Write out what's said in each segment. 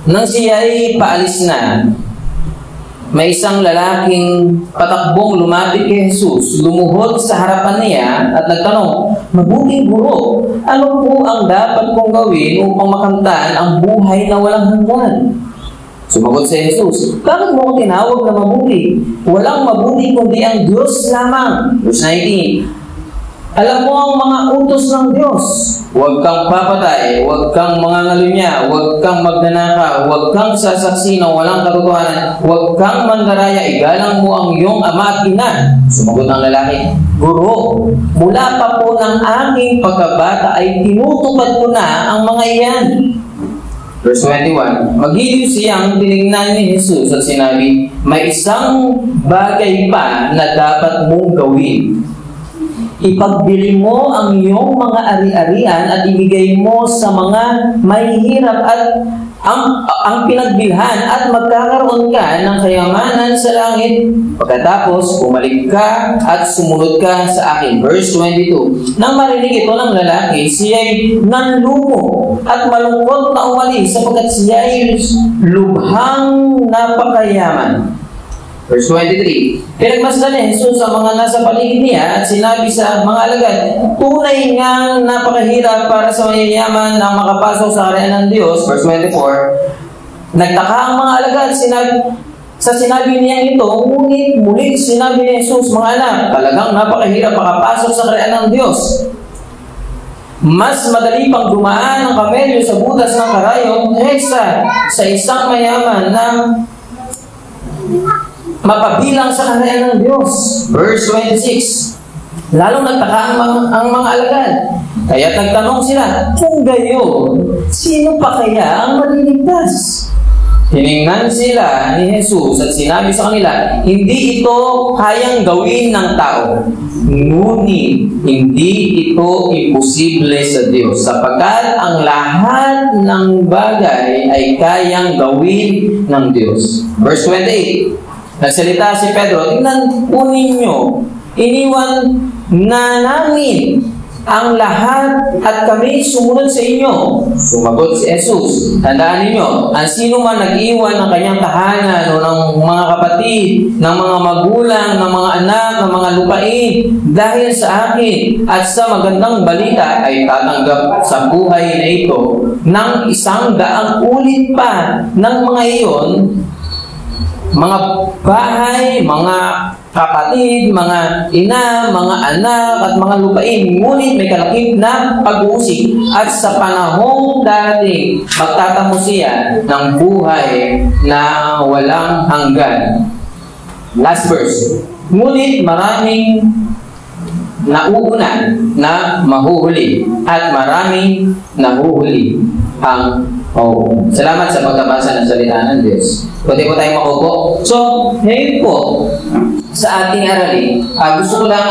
Nang siya ay paalis na, may isang lalaking patakbong lumapit kay Jesus, lumuhod sa harapan niya at nagtanong, "Mabuting guro, ano po ang dapat kong gawin upang makamtan ang buhay na walang hanggan?" Sumagot si Jesus, "Bakit mo ko tinawag na mabuti? Walang mabuti kundi ang Diyos lamang." Verse 19, "Alam mo ang mga utos ng Diyos. Huwag kang papatay, huwag kang mangangalunya, huwag kang magnanakaw, huwag kang sasaksi ng walang katotohanan, huwag kang mandaraya, igalang mo ang iyong ama at ina." Sumagot ang lalaki, "Guro, mula pa po ng aking pagkabata ay tinutupad ko na ang mga iyan." Verse 21, magiliw siyang tinignan ni Jesus at sinabi, "May isang bagay pa na dapat mong gawin. Ipagbili mo ang iyong mga ari-arian at ibigay mo sa mga mahihirap at ang pinagbilhan at magkakaroon ka ng kayamanan sa langit. Pagkatapos, bumalik ka at sumunod ka sa akin." Verse 22, nang marinig ito ng lalaki, siya'y nanlumo at malungkot na umalis sapagkat siya'y lubhang napakayaman. Verse 23, pinagmasdan ni Jesus ang mga nasa paligid niya at sinabi sa mga alagad, "Tunay ngang napakahirap para sa mayayaman na makapasok sa kaharian ng Diyos." Verse 24, nagtaka ang mga alagad sa sinabi niya ito, ngunit muli sinabi ni Jesus, "Mga anak, talagang napakahirap makapasok sa kaharian ng Diyos. Mas madali pang dumaan ang kamelyo sa butas ng karayom kaysa sa isang mayaman na mapabilang sa kaharian ng Diyos." Verse 26, lalong nagtaka ang mga alagad. Kaya't nagtanong sila, "Kung gayon, sino pa kaya ang maliligtas?" Tiningnan sila ni Jesus at sinabi sa kanila, "Hindi ito kayang gawin ng tao, ngunit hindi ito imposible sa Diyos, sapagkat ang lahat ng bagay ay kayang gawin ng Diyos." Verse 28, nagsalita si Pedro, "Tingnan po ninyo, iniwan na namin ang lahat at kami sumunod sa inyo." Sumagot si Jesus, "Tandaan ninyo, ang sino man nag-iwan ng kanyang tahanan o ng mga kapatid, ng mga magulang, ng mga anak, ng mga lupain, dahil sa akin at sa magandang balita ay tatanggap sa buhay na ito ng 100 ulit pa ng mga iyon, mga bahay, mga kapatid, mga ina, mga anak, at mga lupain, ngunit may kalakip na pag-uusig, at sa panahong dating magtatamo siya ng buhay na walang hanggan." Last verse, ngunit maraming nauuna na mahuhuli at maraming nahuhuli ang Salamat sa pagkabasa ng salita ng Diyos. Pwede po tayo makupo. So, ngayon po, sa ating aralin, gusto ko lang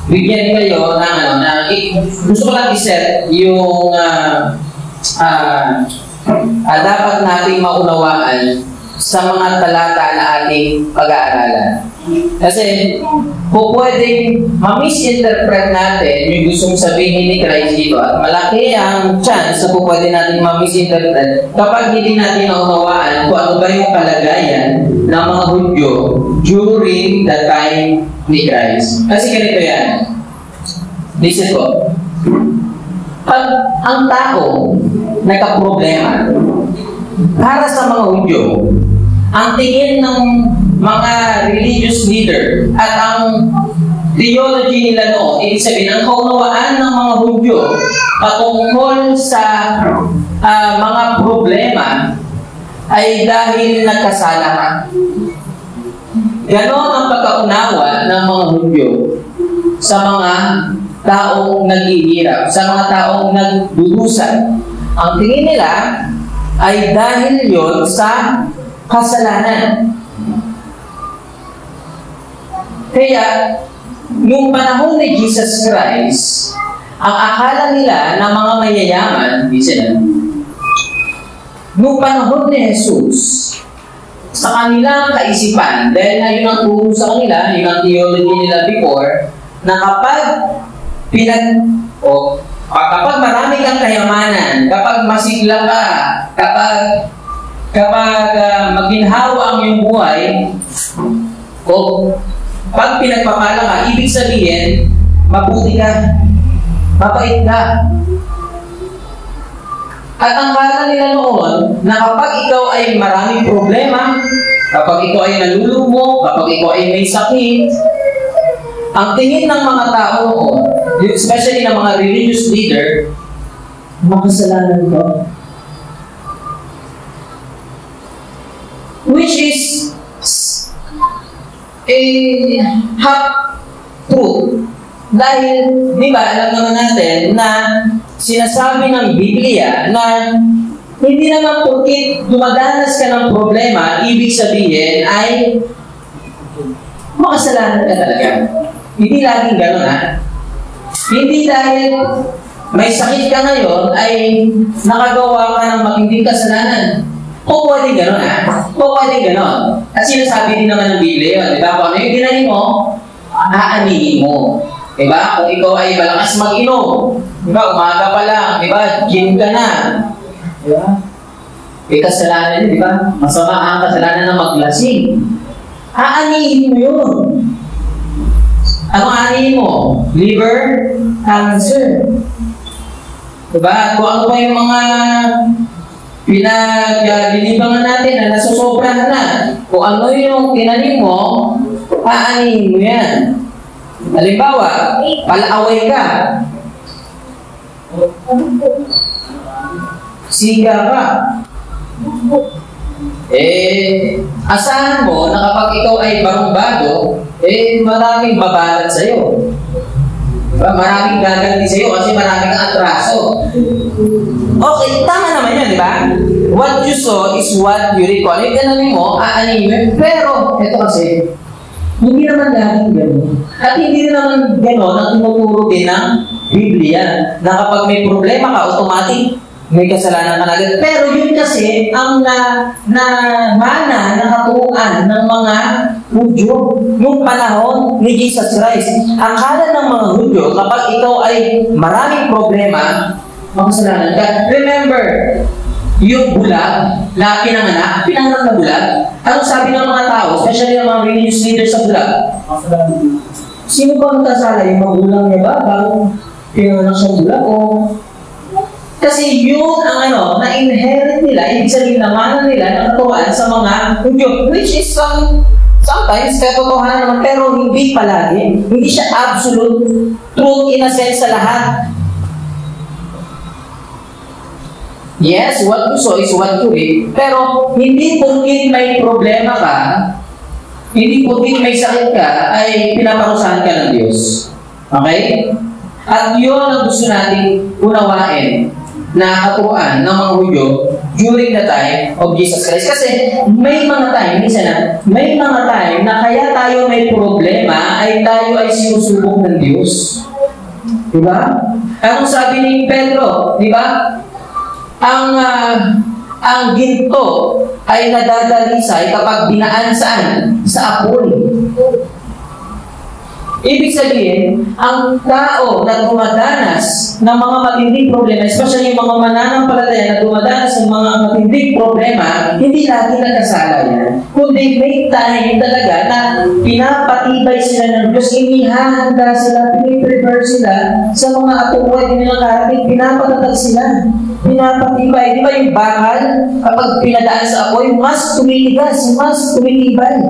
bigyan kayo ng gusto ko lang i-set yung dapat nating maunawaan sa mga talata na ating pag-aaralan. Kasi kung pwedeng ma-misinterpret natin yung gustong sabihin ni Christ dito, at malaki ang chance na kung pwede natin ma-misinterpret kapag hindi natin naunawaan kung ano ba yung kalagayan ng mga Hudyo during the time ni Christ. Kasi ganito yan. Listen po. Pag ang tao nagka-problema, para sa mga Hudyo, ang tingin ng mga religious leader at ang theology nila noon, ibig sabihin, ang kaunawaan ng mga Hudyo patungkol sa mga problema ay dahil nagkasala ka. Ganon ang pagkaunawa ng mga Hudyo sa mga taong naghihirap, sa mga taong nagdudusa. Ang tingin nila ay dahil yon sa kasalanan. Kaya, nung panahon ni Jesus Christ, ang akala nila na mga mayayaman, nung panahon ni Jesus, sa kanilang kaisipan, dahil na yun ang turo sa kanila, yun ang theology nila before, na kapag Kapag marami kang kayamanan, kapag masigla ka, kapag maginhawa ang iyong buhay, o pag pinagpapala ka, ibig sabihin, mabuti ka, mabait ka. At ang kala nila noon, na kapag ikaw ay maraming problema, kapag ikaw ay nalulumo, kapag ikaw ay may sakit, ang tingin ng mga tao noon, especially ng mga religious leader, makasalanan ko. Which is a half truth. Dahil, di ba, alam naman natin na sinasabi ng Biblia na hindi naman porkit dumadanas ka ng problema, ibig sabihin ay makasalanan ka talaga. Hindi laging gano'n, ha? Hindi dahil may sakit ka ngayon ay nakagawa ka ng matinding kasalanan. O pwede gano'n, ha? O pwede gano'n. At sinasabi din naman ng Biblia yun, di ba? Kung ano yung ginahin mo, aanihin mo. Diba? Kung ikaw ay malakas mag-inom, diba? Umaga pa lang, diba? Gym ka na. Diba? May kasalanan yun, diba? Masama ang kasalanan ng maglasing. Aanihin mo yun. Anong aanihin mo? Liver cancer. Diba? Kung ano pa yung mga pinaglilibangan natin na nasusobrahan na. Kung ano yung tinanim mo, aanihin mo yan. Halimbawa, palaaway ka. Siga ka. Asahan mo na kapag ikaw ay barumbado, maraming babalat sa'yo. Maraming gaganti sa'yo kasi maraming atraso. Okay, tama naman yun, di ba? What you saw is what you recall. Yung ganun mo, aanime. Pero, ito kasi, hindi naman laging gano'n. At hindi naman gano'n ang tinuturo din ng Biblia na kapag may problema ka, automatic may kasalanan ka na agad. Pero yun kasi ang mana na katuuan ng mga Hudyo yung panahon ni Jesus Christ. Akala ng mga Hudyo, kapag ikaw ay maraming problema, makasalanan ka. Remember, yung bulag na pinanganak na bulag, anong sabi ng mga tao, especially ng mga religious leaders sa bulag? Sino ba magkasala? Yung magulang niya ba? Bago pinanganak sa bulag? O kasi yun ang na-inherit nila, ibig sabihin naman nila ng katuwaan sa mga Hudyo, which is sometimes katotohanan naman, pero hindi palagi. Hindi siya absolute truth in a sense sa lahat. Yes, what you saw is what you reap. Pero hindi porkit may problema ka, hindi porkit may sakit ka, ay pinaparusahan ka ng Diyos. Okay? At yun ang gusto nating unawain na katuruan ng mga Hudyo during the time of Jesus Christ. Kasi may mga time, may mga time na kaya tayo may problema ay tayo ay sinusubok ng Diyos. Diba? Anong sabi ni Pedro? Diba? Ang ginto ay nadadalisay kapag binaan saan? Sa apoy. Ibig sabihin, ang tao na dumadanas ng mga matinding problema, especially yung mga mananampalataya na dumadanas ng mga matinding problema, hindi lagi nagkasala yan. Kundi may time talaga na pinapatibay sila ng Diyos, inihahanda sila, piniprepare sila sa mga atuway nilang karating, pinapatatag sila, pinapatibay. Di ba yung bakal, kapag pinadaan sa apoy, mas tumitigas, mas tumitibay.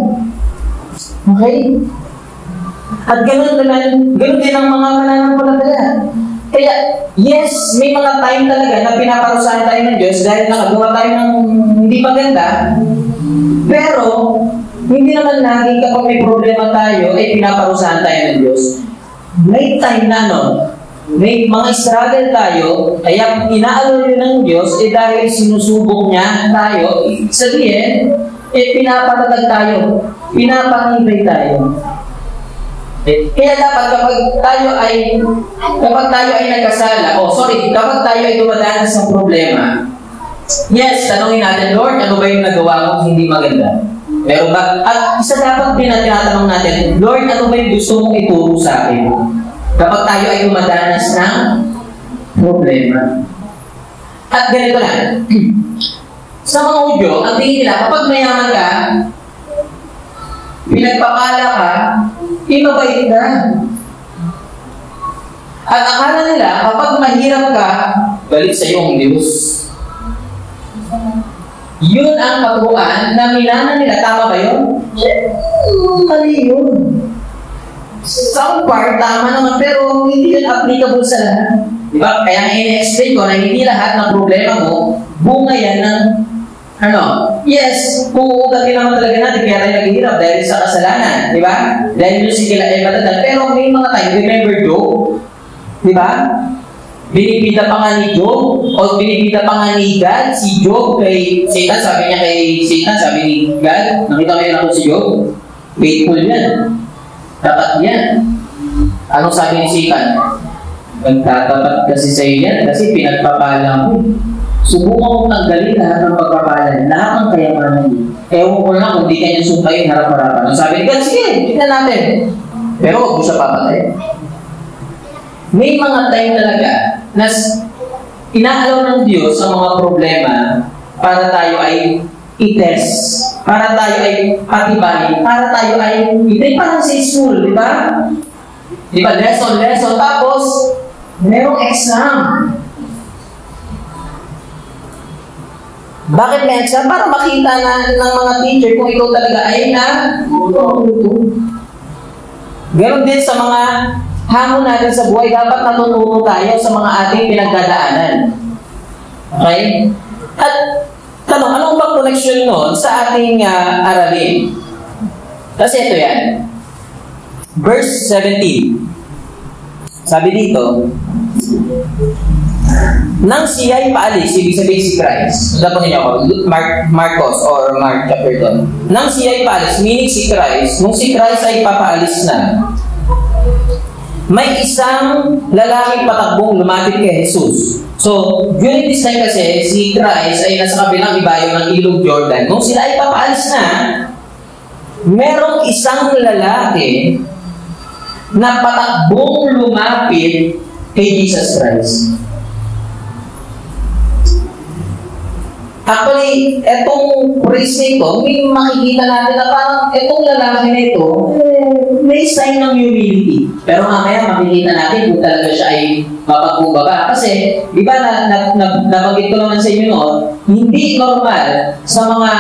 Okay? At ganoon din ang mga mananampalataya. Kaya, yes, may mga time talaga na pinaparusahan tayo ng Diyos dahil nakagawa tayo ng hindi maganda. Pero, hindi naman lagi kapag may problema tayo, ay pinaparusahan tayo ng Diyos. May time na may mga struggle tayo, kaya inaalala ng Diyos, dahil sinusubok niya tayo, sabihin, pinapatatag tayo, pinapangibay tayo. Kaya dapat kapag tayo ay nagkasala, kapag tayo ay dumadanas ng problema, yes, tanongin natin, Lord, ano ba yung nagawa mo hindi maganda? Meron ba? At isa dapat din na tinatanong natin, Lord, ano ba yung gusto mong ituro sa akin? Kapag tayo ay dumadanas ng problema. At ganito na. Sa mga Hudyo, ang tingin nila, kapag mayaman ka, pinagpapala ka, mabait ka. At akala nila, kapag mahirap ka, balik sa iyo ang Diyos. Yun ang katuruan na minana nila. Tama ba yun? Mali yun. Some part, tama naman, pero hindi yun applicable sa lahat. Diba? Kaya ini-explain ko na hindi lahat ng problema mo, bunga yan ng yes, kung uugatin naman talaga natin, kaya tayo naghihirap dahil sa kasalanan. Diba? Dahil yung sikila ay matandang. Pero may mga tayo, remember Job? Diba? Binibida pa nga ni Job, o binibida pa nga ni God, si Job kay Satan, sabi niya kay Satan, sabi ni God, nakita mo yun ako si Job? Faithful yan. Dapat yan. Anong sabi ni Satan? Magtatapat kasi sa iyo yan kasi pinagpapala mo. Subukan mo tanggalin lahat ng pagpapala, lahat ng kayamanan niyo. Ewan ko lang kung di kanya sumpayin harap-harapan. Ang sabi ni God, sige, tignan natin. Pero huwag mo siya papatay. May mga time talaga na inaalaw ng Diyos sa mga problema para tayo ay i-test, para tayo ay patibayin, para tayo ay hindi parang sa school, di ba? Di ba? Lesson, tapos merong exam. Bakit may exam? Para makita ng mga teacher kung ikaw talaga ay Ganon din sa mga hamon natin sa buhay, dapat natututo tayo sa mga ating pinagdadaanan. Okay? At tanong, anong bang connection nun sa ating aralin? Kasi ito yan. Verse 17. Sabi dito, nang siya'y paalis, ibig sabihin si Christ. Dapat niyo ako, Marcos or Mark chapter 2. Nang siya'y paalis, meaning si Christ, nung si Christ ay papaalis na, may isang lalaking patakbong lumapit kay Jesus. So, during this time kasi, si Christ ay nasa kabilang ibayo ng ilog Jordan. Nung sila ay papaalis na, merong isang lalaki na patakbong lumapit kay Jesus Christ. Actually, etong praise nito, may makikita natin na parang etong lalaki nito, may sign ng humility. Pero mamaya makikita natin kung talaga siya ay mapagkumbaba. Kasi, di ba, nabanggit ko naman sa inyo noon, hindi normal sa mga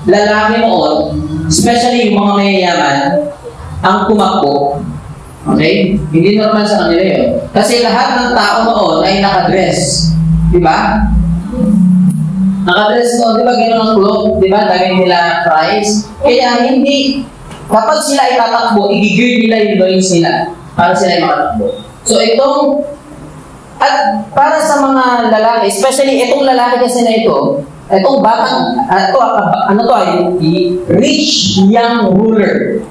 lalaki noon, especially yung mga mayayaman, ang tumakbo. Okay? Hindi normal sa kanila yun. Kasi lahat ng tao noon ay nakadress. Di ba? Nakadress noon, di ba, gano'n ang cloth, di ba, dami nila price. Kaya hindi, kapag sila ay tatakbo, i-gear nila yung loins nila para sila ay makatakbo. So itong, at para sa mga lalaki, especially itong lalaki kasi na ito, itong batang, rich young ruler.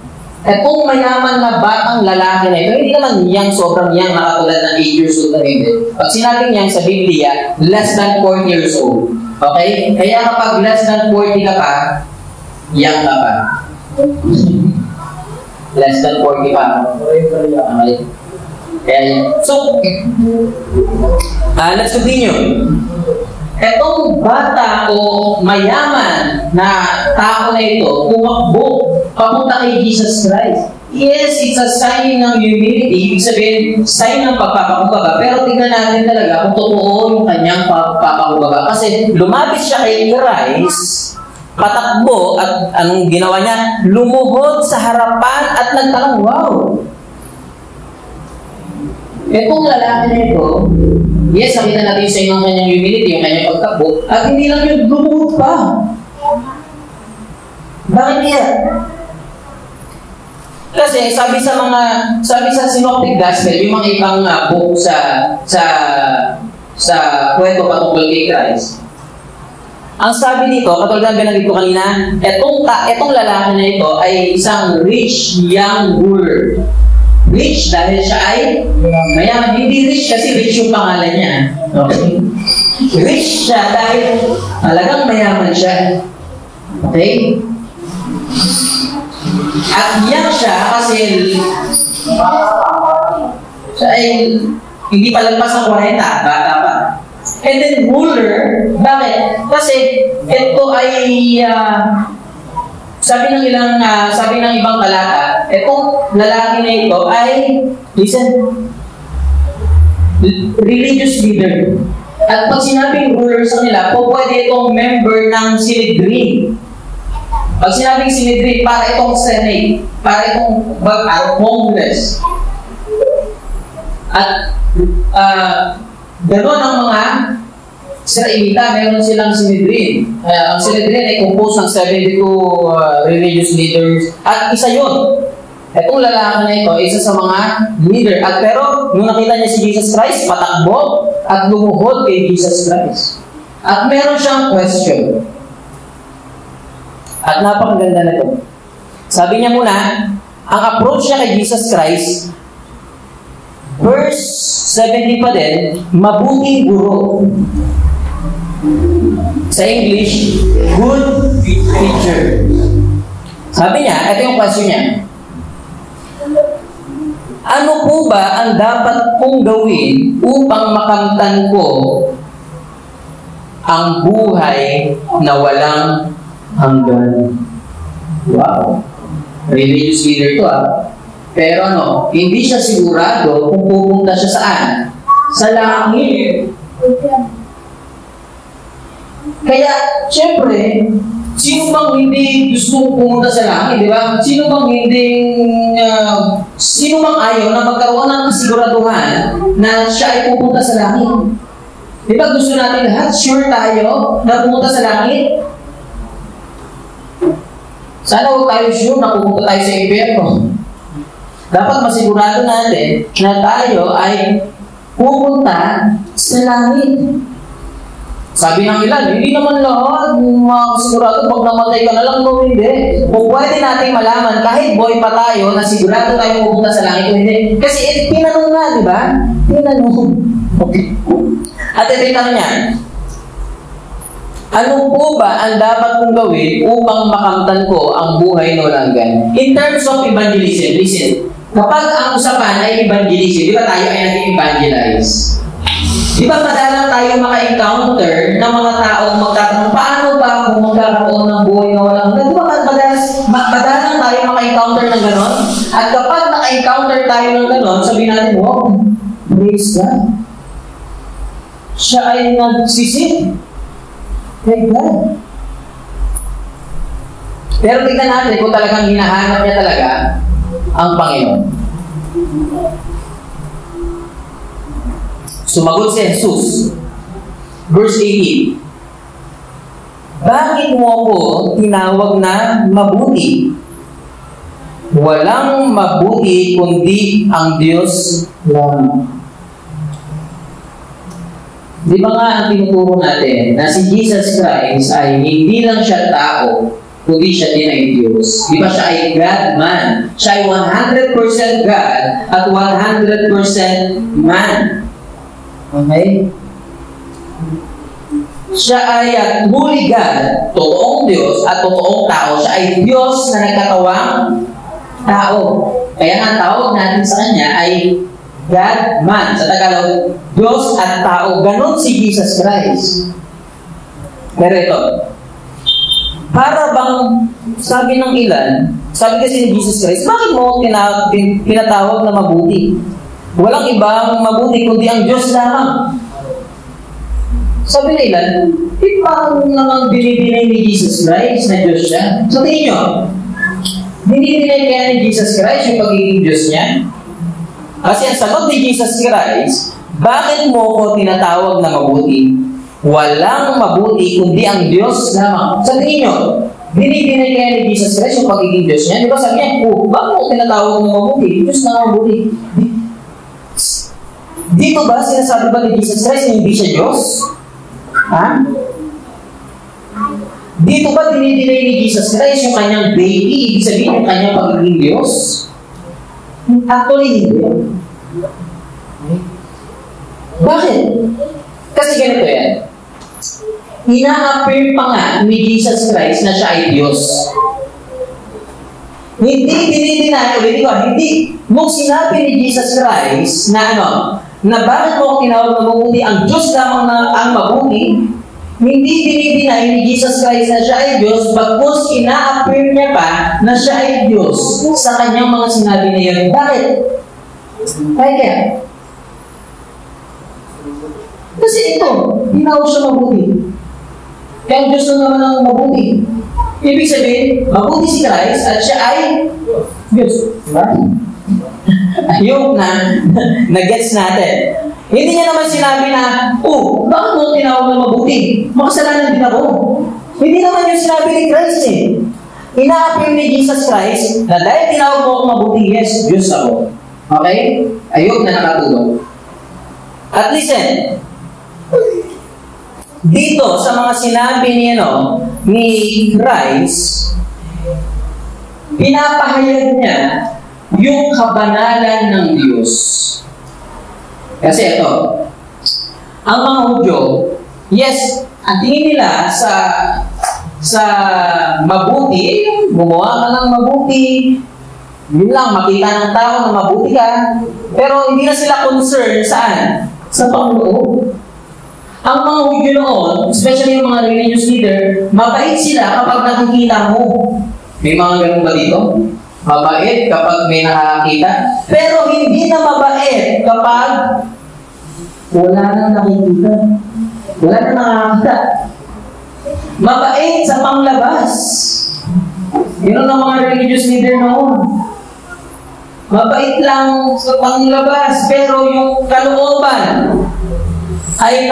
Itong mayaman na batang lalaki na ito, hindi naman young, sobrang young, nakatulad ng 8 years old na hindi. Pag sinabing young sa Biblia, less than 4 years old. Okay? Kaya kapag less than 40 ka pa, young ka pa. Less than 40 pa. Okay? Kaya yan. So, let's continue. Etong bata o mayaman na tao na ito, tumakbo papunta kay Jesus Christ. Yes, it's a sign ng humility. Ibig sabihin, sign ng pagpapakumbaba. Pero tingnan natin talaga kung totoo yung kanyang pagpapakumbaba. Kasi lumapit siya kay Christ, patakbo, at anong ginawa niya? Lumuhod sa harapan at nagtanong, wow! Itong lalaki na ito, yes, nakita natin sa inyo kanyang humility, yung kanyang pagtakbo, at hindi lang yun, lumuhod pa. Bakit kaya? Kasi sabi sa Synoptic Gospel, yung mga ibang book sa kwento patungkol kay Christ. Ang sabi dito, katulad ng binanggit ko kanina, etong lalaki na ito ay isang rich young ruler. Rich dahil siya ay mayaman. Hindi rich kasi rich yung pangalan niya. Okay? Rich siya dahil talagang mayaman siya. Okay? At young siya kasi siya ay Hindi pa lampas ng 40, bata pa. And then ruler, bakit? Kasi ito ay sabi ng ibang talata, itong lalaki na ito ay, listen, religious leader. At pag sinabing ruler sa nila, pwede itong member ng Sanhedrin. Pag sinabing Sanhedrin, para itong Senate, para itong Congress. At gano'n ang mga Israelita, meron silang Sanhedrin. Ang Sanhedrin ay composed ng 72 religious leaders. At isa yun. Itong lalaki na ito, isa sa mga leader. At pero, nung nakita niya si Jesus Christ, patakbo at lumuhod kay Jesus Christ. At meron siyang question. At napakaganda na ito. Sabi niya muna, ang approach niya kay Jesus Christ, verse 70 pa din, mabuting guro. Sa English, good teacher. Sabi niya, ito yung question niya. Ano po ba ang dapat kong gawin upang makamtan ko ang buhay na walang hanggan? Wow. Religious leader to Pero hindi siya sigurado kung pupunta siya saan? Sa langit. Kaya, syempre, sino bang hindi gusto pumunta sa langit, di ba? Sino bang ayaw na magkaroon ng kasiguraduhan na siya ay pupunta sa langit? Di ba gusto natin lahat? Sure tayo na pumunta sa langit? Sana huwag tayo sure na pupunta tayo sa impyerno. Dapat masigurado natin na tayo ay pupunta sa langit. Sabi ng ilan, hindi naman lahat makasigurado pag namatay ka na lang o hindi. Kung pwede natin malaman, kahit boy pa tayo, na sigurado tayo pupunta sa langit o hindi. Kasi tinanong na, di ba? Tinanong. Okay. At ito yung tanong niya, ano po ba ang dapat kong gawin upang makamtan ko ang buhay na walang hanggan? In terms of evangelism, listen, kapag ang usapan ay evangelism, di ba tayo ay nag-evangelize? Di ba madalang tayo maka-encounter ng mga taong magtatanong, paano ba kung magkakaroon ng buhay na walang hanggan? Di ba madalang tayo maka-encounter ng ganon? At kapag naka-encounter tayo ng ganon, sabihin natin, wow, praise God. Siya ay nagsisip. Like God. Pero tignan natin kung talagang hinahanap niya talaga ang Panginoon. Sumagot si Jesus. Verse 18. Bakit mo ako tinawag na mabuti? Walang mabuti kundi ang Diyos lang. Di ba nga ang tinuturo natin na si Jesus Christ ay hindi lang siya tao, kundi siya din ay Diyos. Di ba siya ay God-man? Siya ay 100% God at 100% man. Okay? Siya ay truly God, totoong Diyos at totoong tao. Siya ay Diyos na nagkatawang tao. Kaya ang tawag natin sa Kanya ay God-man. Sa Tagalog, Diyos at tao. Ganon si Jesus Christ. Pero ito, para bang, sabi ng ilan, sabi kasi ni Jesus Christ, bakit mo tinatawag na mabuti? Walang ibang mabuti kundi ang Diyos lamang. Sabi ng ilan, paano naman dinidinay ni Jesus Christ na Diyos siya? So tingin nyo, dinidinay kaya ni Jesus Christ yung pagiging Diyos niya? Kasi ang sagot ni Jesus Christ, bakit mo ko tinatawag na mabuti? Walang mabuti kundi ang Diyos lamang. Sa tingin nyo, dinidinay kaya ni Jesus Christ yung pagiging Diyos niya? Di ba sabi niya, bakit mo tinatawag na mabuti? Diyos na mabuti. Dito ba sinasabi ba ni Jesus Christ na hindi siya Diyos? Ha? Dito ba dinidinay ni Jesus Christ yung kanyang baby? Ibig sabihin yung kanyang pagiging Diyos? Actually, hindi. Bakit? Kasi ganito yan. Ina-affirm pa nga ni Jesus Christ na siya ay Diyos. Hindi dinidinay, hindi. Nung sinabi ni Jesus Christ na na bakit mo ako tinawag na mabuti, ang Diyos lamang na ang mabuti, hindi dinidinay ni Jesus Christ na siya ay Diyos, bagkus ina-affirm niya pa na siya ay Diyos sa kanyang mga sinabi na yun. Bakit? Kaya? Kasi ito, tinawag siya mabuti. Kaya ang Diyos na naman ang mabuti. Ibig sabihin, mabuti si Christ at siya ay Diyos. Diba? Ayun na gets natin. Hindi niya naman sinabi na, bakit mo tinawag na mabuti? Makasalanan din ako. Hindi naman yung sinabi ni Christ eh. Ina-affirm ni Jesus Christ na dahil tinawag mo ako mabuti, yes, Diyos ako. Okay? Ayun na nakatulog. At listen, dito sa mga sinabi ni Christ, pinapahayag niya yung kabanalan ng Diyos. Kasi ito, ang mga Hudyo, yes, ang tingin nila sa mabuti, gumawa ka ng mabuti, yun lang, makita ng tao na mabuti ka, pero hindi na sila concerned saan? Sa Panginoon. Ang mga Hudyo noon, especially yung mga religious leader, mabait sila kapag nakikita mo. May mga ganun ba dito? Mabait kapag may nakakita, pero hindi na mabait kapag wala nang nakikita. Wala nang nakakita. Mabait sa panglabas. Yun ang mga religious leader noon. Mabait lang sa panglabas, pero yung kalooban ay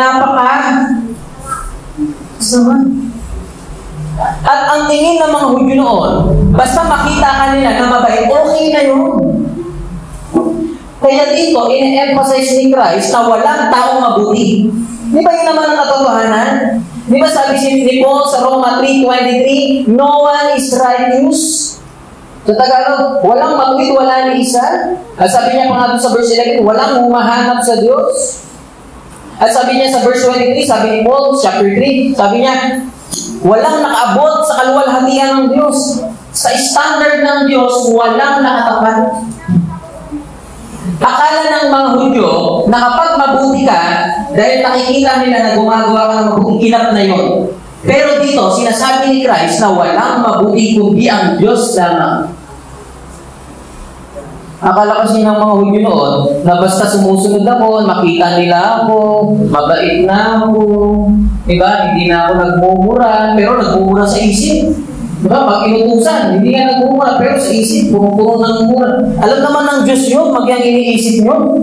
sama. At ang tingin ng mga Hudyo noon, basta makita ka nila na mabait, okay na yun. Kaya dito, ine-emphasize ni Christ na walang taong mabuti. Di ba yun naman ang katotohanan? Di ba sabi ni Paul sa Roma 3:23, no one is righteous. Sa Tagalog, walang matuwid, wala ni isa. At sabi niya pa nga sa verse 11, walang humahanap sa Diyos. At sabi niya sa verse 23, sabi ni Paul, chapter 3, sabi niya, walang nakaabot sa kaluwalhatian ng Diyos. Sa standard ng Diyos, walang nakatapat. Akala ng mga Hudyo na kapag mabuti ka, dahil nakikita nila na gumagawa ka ng mabuti, kinap na yun. Pero dito, sinasabi ni Christ na walang mabuti kundi ang Diyos lamang. Akala kasi ng mga Hudyo noon na basta sumusunod ako, makita nila ako, mabait na ako, diba? Hindi na ako nagmumura, pero nagmumura sa isip. Diba? Pag inutusan, hindi nga nagmumura, pero sa isip, puro ng mura. Alam naman ng Diyos yun, magyang iniisip nyo.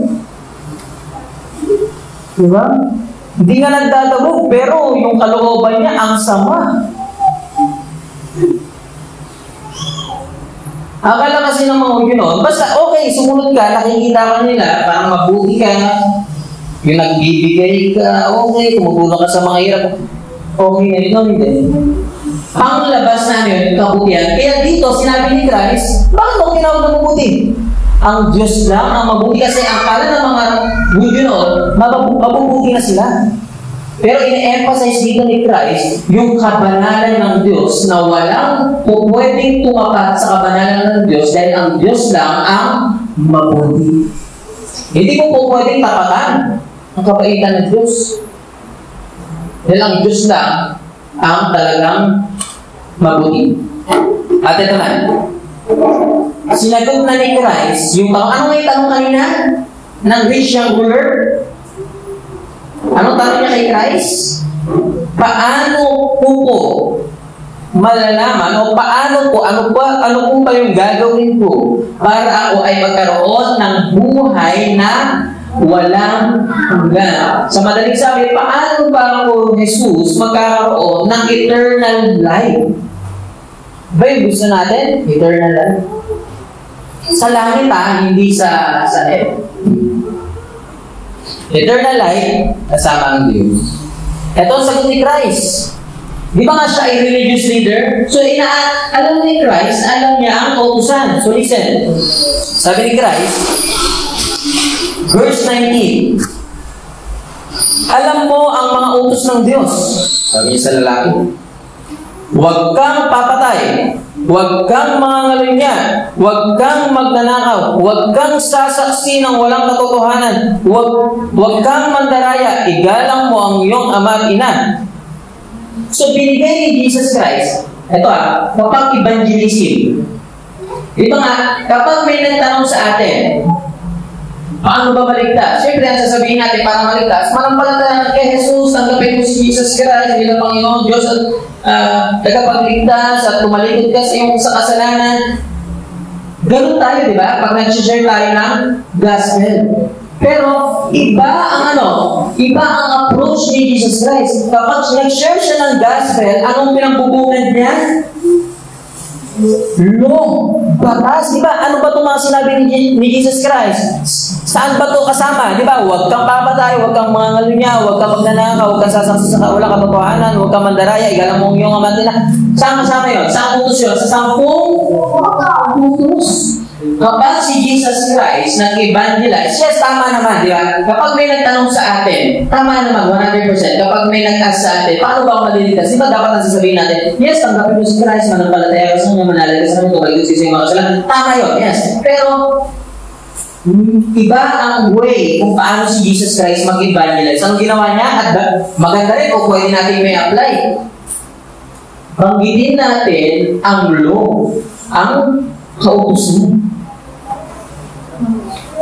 Diba? Hindi nga nagdadabog, pero yung kalooban niya, ang sama. Akala kasi ng mga Hudyo noon, basta okay, sumunod ka, nakikita ka nila, parang mabuti ka, yung nagbibigay ka, okay, tumutulong ka sa mga hirap, okay na yun, hindi. Ang labas na yun, kabutihan. Kaya dito, sinabi ni Christ, bakit mo tinawag na mabuti? Ang Diyos lang ang mabuti kasi ang akala ng mga Hudyo noon, mabubuti na sila. Pero ine-emphasize dito ni Christ yung kabanalan ng Diyos na walang pwedeng tumapat sa kabanalan ng Diyos dahil ang Diyos lang ang mabuti. Hindi mo pwedeng tapatan ang kabaitan ng Diyos. Dahil ang Diyos lang ang talagang mabuti. At ito na. Sinagot na ni Christ yung ano may tanong kanina ng rich young ruler? Anong tanong niya kay Christ? Paano po malalaman o paano po, ano po ba yung gagawin ko para ako ay magkaroon ng buhay na walang hanggan? Sa madaling sabi, paano ba ako, Jesus, magkakaroon ng eternal life? Ba yung gusto natin? Eternal life. Sa langit hindi sa heaven. Eternal life, kasama ang Diyos. Ito ang sagot ni Christ. Di ba nga siya ay religious leader? So, alam ni Christ, alam niya ang kautusan. So, listen. Sabi ni Christ, verse 19, alam mo ang mga utos ng Diyos. Sabi niya sa lalaki, huwag kang papatay. Huwag kang mangangalunya, huwag kang magnanakaw, huwag kang sasaksi ng walang katotohanan, huwag kang mandaraya, igalang mo ang iyong ama at ina. So, binigay ni Jesus Christ, ito kapag evangelism, ito nga, kapag may nagtanong sa atin, paano ba maligtas? Siyempre, ang sasabihin natin para maligtas, manampalataya kay Jesus, tanggapin mo si Jesus Christ, bilang Panginoon Diyos at tagapagligtas at tumalikod ka sa kasalanan. Ganun tayo, di ba? Pag nag-share tayo ng gospel. Pero, iba ang approach ni Jesus Christ. Kapag nag-share siya ng gospel, anong pinagbubunan niya? Law, batas, di ba? Ano ba itong mga sinabi ni Jesus Christ? Saan ba ito kasama? Di ba? Huwag kang papatay, huwag kang mangangalunya, huwag kang magnanakaw, huwag kang sasaksi sa walang katotohanan, huwag kang mandaraya, igalang mo ang iyong ama at ina. Saan kasama yun? Saan utos yun? Sa 10 utos. Kapag si Jesus Christ nag-evangelize, yes, tama naman, di ba? Kapag may nagtanong sa atin, tama naman, 100%. Kapag may nag-ask sa atin, paano ba ako maliligtas? Di ba dapat ang sasabihin natin, yes, tanggapin mo si Christ, manampalataya ka sa kanya, manalaga sa kanya, tumaligod sa mga kasalanan. Tama yun, yes. Pero, iba ang way kung paano si Jesus Christ mag-evangelize. Anong ginawa niya? At maganda rin kung pwede natin may apply. Banggitin natin ang law, ang kautusan.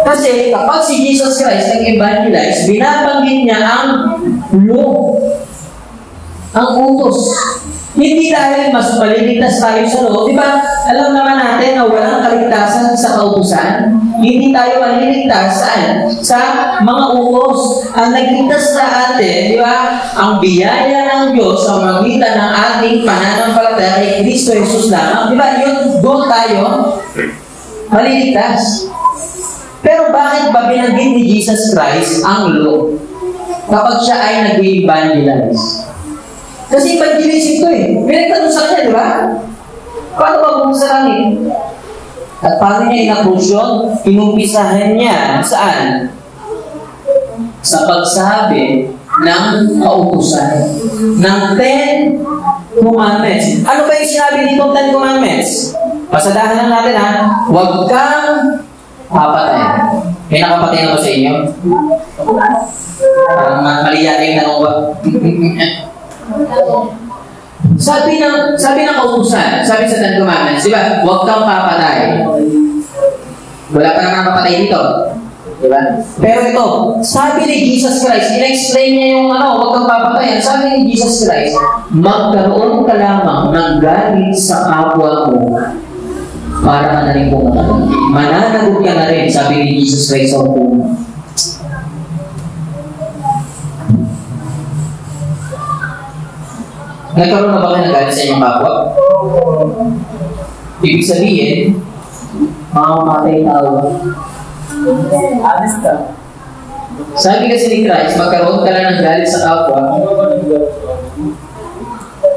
Kasi kapag si Jesus Christ nag-evangelize, binabanggit niya ang law, ang utos. Hindi dahil mas maliligtas tayo sa law. Di ba? Alam naman natin na walang kaligtasan sa kautusan. Hindi tayo maliligtas sa mga utos. Ang nagligtas sa atin, di ba? Ang biyaya ng Diyos sa magitan ng ating pananampalataya kay Kristo Jesus lamang. Di ba? Yun, doon tayo maliligtas. Pero bakit ba binanggit ni Jesus Christ ang law kapag siya ay nag-evangelize? Kasi evangelism ito Pinagtanong sa kanya, di ba? Paano ba bumasa langit? At paano niya in-approach yun? Inumpisahan niya saan? Sa pagsabi ng kautusan. Ng 10 commandments. Ano ba yung sinabi dito 10 commandments? Pasadahan lang natin Huwag kang papatay. May nakapatay na ba sa inyo? Parang mali yata yung tanong ba? Sabi ng kautusan, sabi sa 10 Commandments, di ba? Huwag kang papatay. Wala pa naman papatay dito. Di ba? Pero ito, sabi ni Jesus Christ, in-explain niya yung huwag kang papatay. Sabi ni Jesus Christ, magkaroon ka lamang ng galit sa kapwa mo para manaling kong katawan. Mananagot ka na rin, sabi ni Jesus Christ sa hukum. Nagkaroon na ba kayo ng galit sa inyong kapwa? Ibig sabihin, mamamatay tao. Sabi kasi ni Christ, magkaroon ka lang ng galit sa kapwa.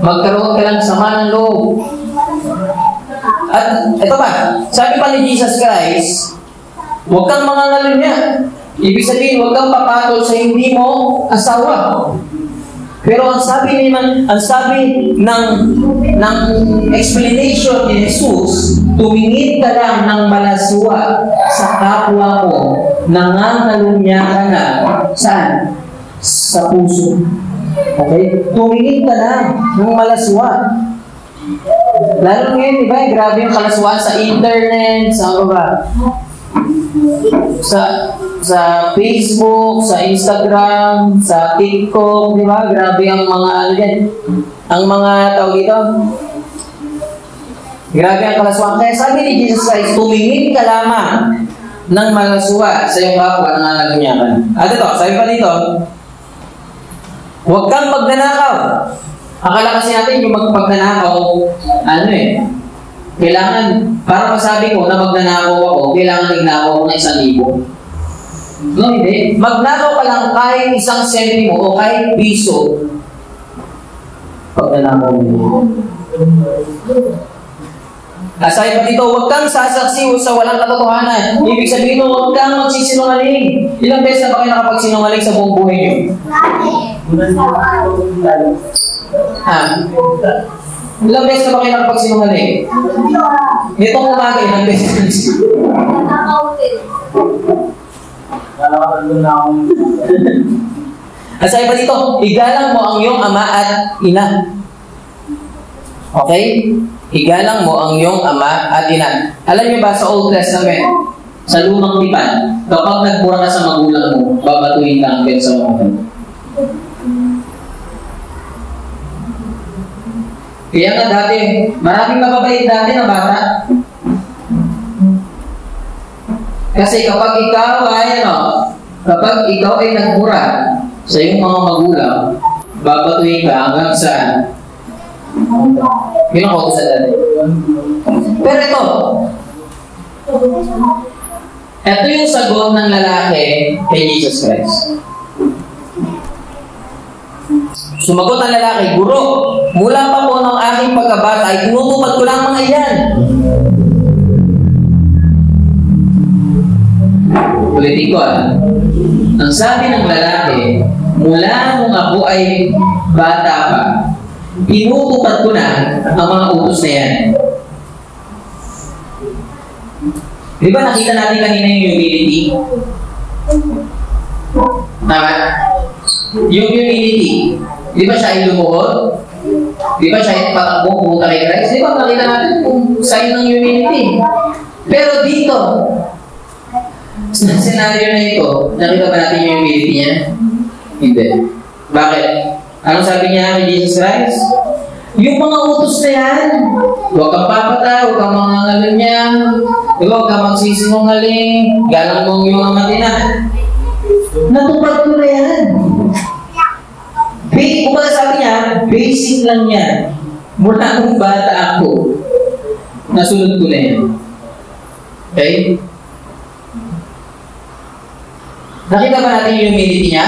Magkaroon ka lang sama ng loob. At ito pa, sabi pa ni Jesus Christ, huwag kang mangangalunya. Ibig sabihin, huwag kang papatol sa hindi mo asawa. Pero ang sabi ng explanation ni Jesus, tumingin ka lang ng malaswa sa kapwa mo, nangangalunya ka na. Saan? Sa puso. Okay? Tumingin ka lang ng malaswa. Lalo ngayon, di ba? Grabe yung kalaswaan sa internet, sa sa Facebook, sa Instagram, sa TikTok, di ba? Grabe ang mga ang mga tawag dito. Grabe ang kalaswaan. Kaya sabi ni Jesus Christ, tumingin ka lamang ng malaswa sa iyong kapwa na nangangalunya. At ito, sabi pa dito, huwag kang magnanakaw. Akala kasi natin yung magnanakaw, kailangan, para masabi ko na magnanakaw ako, kailangan nagnakaw ako ng 1,000. No, hindi. Magnakaw ka lang kahit 1 sentimo o kahit piso, magnanakaw mo. Asay pa dito, huwag kang sasaksi sa walang katotohanan. Ibig sabihin mo, huwag kang magsisinungaling. Ilang beses na ba kayo nakapagsinungaling sa buong buhay niyo? Ilang beses na ba kayo nakapagsinungaling? Nitong umaga, ilang beses? At sa iba dito, igalang mo ang iyong ama at ina. Okay? Igalang mo ang iyong ama at ina. Alam niyo ba sa Old Testament, sa lumang tipan, kapag nagmura ka sa magulang mo, babatuhin ka ang sa mga. Kaya nga dati, maraming mababait dati na bata. Kasi kapag ikaw ay nagmura sa iyong mga magulang, babatuhin ka hanggang saan? Yun ang kautusan dati. Pero ito yung sagot ng lalaki kay Jesus Christ. Sumagot ang lalaki, Guro, mula pa po ng aking pagkabata ay tinutupad ko lang mga iyan. Ulitin ko Ang sabi ng lalaki, mula nung ako ay bata pa, tinutupad ko na ang mga utos na yan. Di ba nakita natin kanina yung humility? Tama? Yung humility, di ba siya ay lumuhod? Di ba siya ay patakbong pumunta kay Christ? Di ba nakita natin kung sign ng humility? Pero dito, sa senaryo na ito, nakita ba natin yung humility niya? Hindi. Bakit? Anong sabi niya kay Jesus Christ? Yung mga utos na yan, huwag kang papatay, huwag kang mangangalan niya, huwag kang magsisinungaling, galang mong yung mga matina. Natupad ko na yan. Kung pala sabi niya, basic lang yan. Mula nung bata ako, nasunod ko na yan. Okay? Nakita ba natin yung humility niya?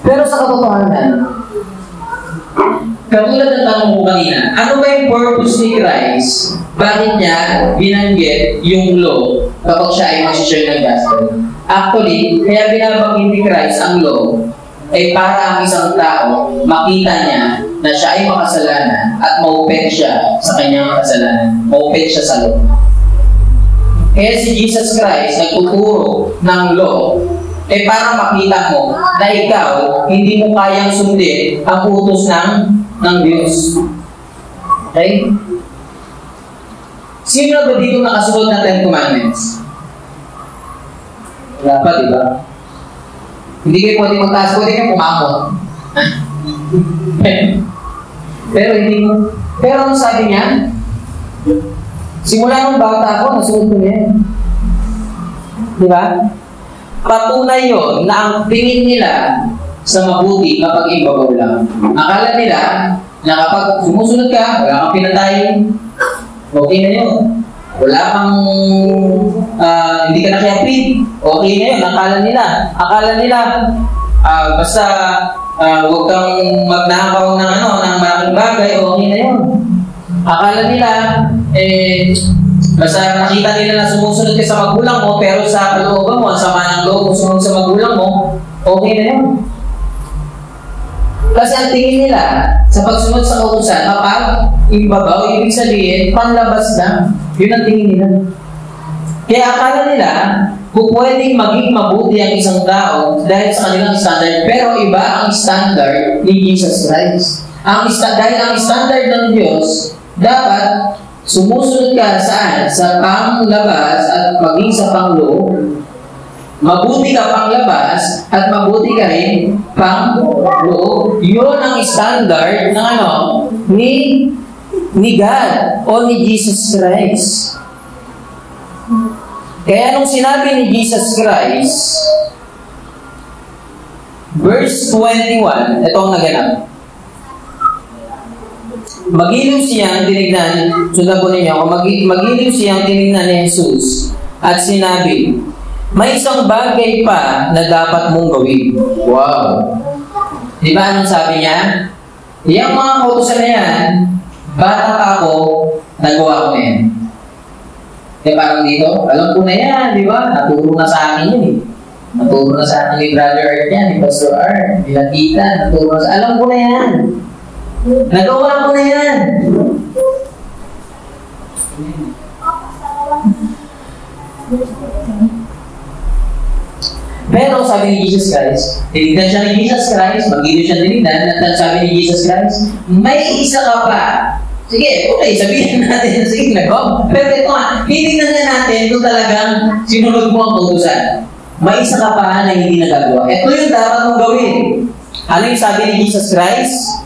Pero sa katotohanan, katulad ng tanong ko kanina, ano ba yung purpose ni Christ? Bakit niya binanggit yung law kapag siya ay mag-share ng gospel? Actually, kaya binabanggit ni Christ ang law ay para ang isang tao makita niya na siya ay makasalanan at maupet siya sa kanyang kasalanan. Maupet siya sa law. Kaya si Jesus Christ nagtuturo ng law para makita mo na ikaw hindi mo kayang sundin ang utos ng Diyos. Okay? Sino ba dito nakasunod ng Ten Commandments? Wala pa, di ba? Hindi kayo pwede magtaas, pwede kayo kumakot. Pero hindi mo. Pero ano sabi niya? Simula nung bata ako, nasunod ko niya. Di ba? Patunay yun na ang tingin nila sa mabuti kapag ibabaw lang. Akala nila na kapag sumusunod ka, wala kang pinatay, okay na yun. Wala kang, hindi ka nakiapid, okay na yun. Akala nila, basta huwag kang magnakaw ng malaking bagay, okay na yun. Akala nila, basta nakita nila na sumusunod ka sa magulang mo, pero sa kalooban mo, ang sama ng loob mo, sumunod sa magulang mo, okay na yun. Kasi ang tingin nila, sa pagsunod sa kautusan, kapag ibabaw, ibig sabihin, panlabas lang. Yun ang tingin nila. Kaya akala nila, kung pwedeng maging mabuti ang isang tao dahil sa kanilang standard, pero iba ang standard ni Jesus Christ. Dahil ang standard ng Diyos, dapat sumusunod ka saan? Sa panglabas at maging sa pangloob. Mabuti ka panglabas at mabuti ka rin pangloob. Yun ang standard ng ni God o ni Jesus Christ. Kaya nung sinabi ni Jesus Christ, verse 21, ito ang naganap. Magiliw siyang tinignan, sundan po ninyo ako, magiliw siyang tinignan ni Jesus at sinabi, may isang bagay pa na dapat mong gawin. Wow! Di ba anong sabi niya? Yung mga kautusan na yan, bata pa ako, nagawa ko na yan. Di ba parang dito? Alam ko na yan, di ba? Naturo na sa akin yun eh. Naturo na sa akin ni Brother Art yan, ni Pastor Art, ni Latita, naturo sa... Alam ko na yan. Nagawa ko na yan. Pero sabi ni Jesus Christ, tinignan siya ni Jesus Christ, mag-ino siya tinignan, at sabi ni Jesus Christ, may isa ka pa. Sige, okay, sabihin natin, sige, nagawa. Pero ito nga, titignan na natin kung talagang sinunod mo ang utusan. May isa ka pa na hindi nagagawa. Ito yung dapat mong gawin. Ano yung sabi ni Jesus Christ?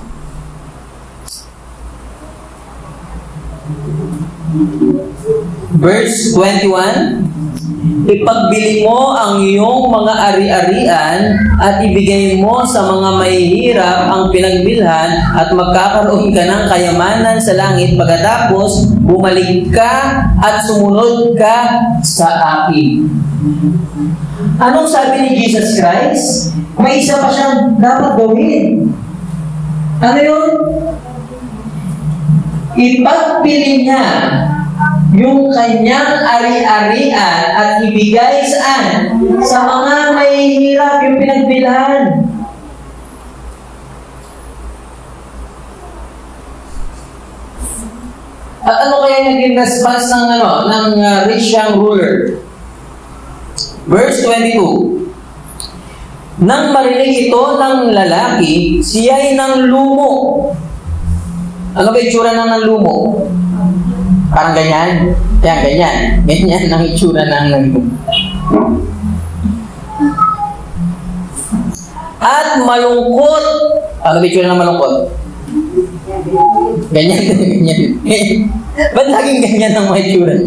Verse 21, ipagbili mo ang iyong mga ari-arian at ibigay mo sa mga mahihirap ang pinagbilhan at magkakaroon ka ng kayamanan sa langit pagkatapos bumalik ka at sumunod ka sa akin. Anong sabi ni Jesus Christ? May isa pa siyang dapat gawin. Ano yun? Ipagbili niya yung kanyang ari-arian at ibigay saan? Sa mga mahihirap yung pinagbilhan. At ano kaya naging response ng rich young ruler? Verse 22. Nang marinig ito ng lalaki, siya'y nang lumo. Ano ba itsura ng lumo? Parang ganyan. Kaya ganyan. Ganyan ang itsura ng lumo. At malungkot. Ano ba itsura ng malungkot? Ganyan. Ganyan. Ba't laging ganyan ang mga itsura?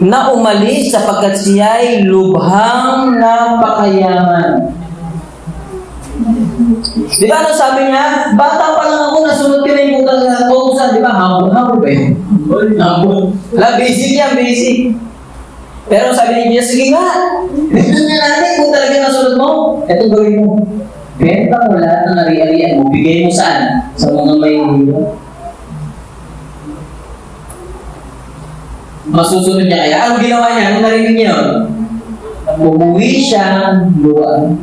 Na umalis sapagkat siya'y lubhang napakayaman. Di ba ano sabi niya? Bata pa lang ako, nasunod ka na yung utusan. Di ba? Habol ba yun? Habol. Wala, basic yan, basic. Pero sabi niya, sige nga. Tignan na natin kung talaga nasunod mo. Ito gawin mo. Benta mo lahat ng ari-arian mo. Bigay mo saan? Sa mga may hilo. Masusunod niya kaya. Anong ginawa niya? Anong narinig niya? Umuwi siya, luwa.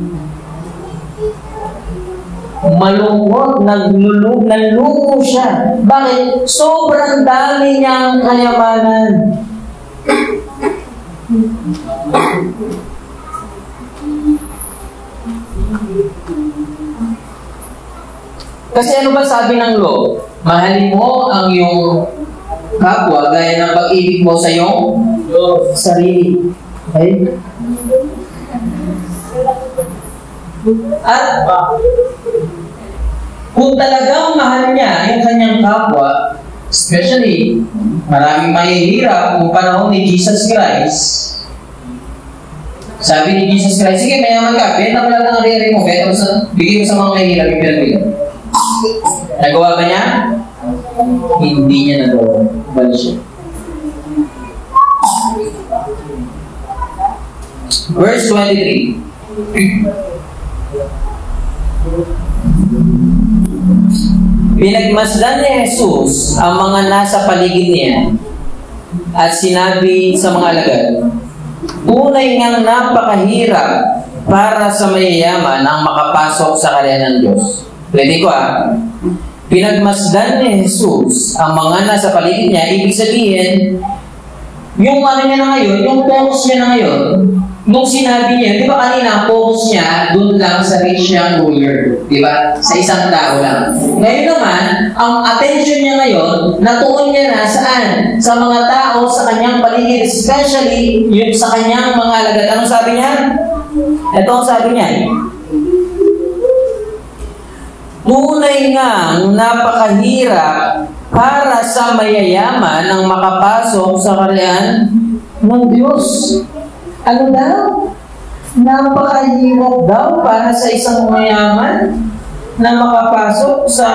Malungkot, naglumo siya. Bakit? Sobrang dami niyang kayamanan. Kasi ano ba sabi ng law? Mahalin mo ang iyong kapwa gaya ng pag-ibig mo sa iyong sarili. Okay? At kung talagang mahal niya yung kanyang kapwa, especially maraming mahihirap kung panahon ni Jesus Christ, sabi ni Jesus Christ, sige, mayaman ka, benta mo lang ng ari-ari mo, bigay mo sa mga mahihirap yung pinag-bigay. Nagawa ba niya? Hindi niya nagawa. Bali siya. Verse 23. Pinagmasdan ni Jesus ang mga nasa paligid niya at sinabi sa mga alagad, tunay ngang napakahirap para sa mayayaman ang makapasok sa karya ng Diyos. Pwede ko Pinagmasdan ni Jesus ang mga nasa paligid niya, ibig sabihin, yung ano niya na ngayon, yung focus niya na ngayon, nung sinabi niya, di ba kanina, ang focus niya, doon lang sa rich young ruler, di ba? Sa isang tao lang. Ngayon naman, ang attention niya ngayon, natuon niya na saan? Sa mga tao, sa kanyang paligid, especially yung sa kanyang mga alagad. Anong sabi niya? Ito ang sabi niya. Tunay ngang napakahirap para sa mayayaman ang makapasok sa karyan ng Diyos. Ano daw? Napakahirap daw para sa isang mayaman na makapasok sa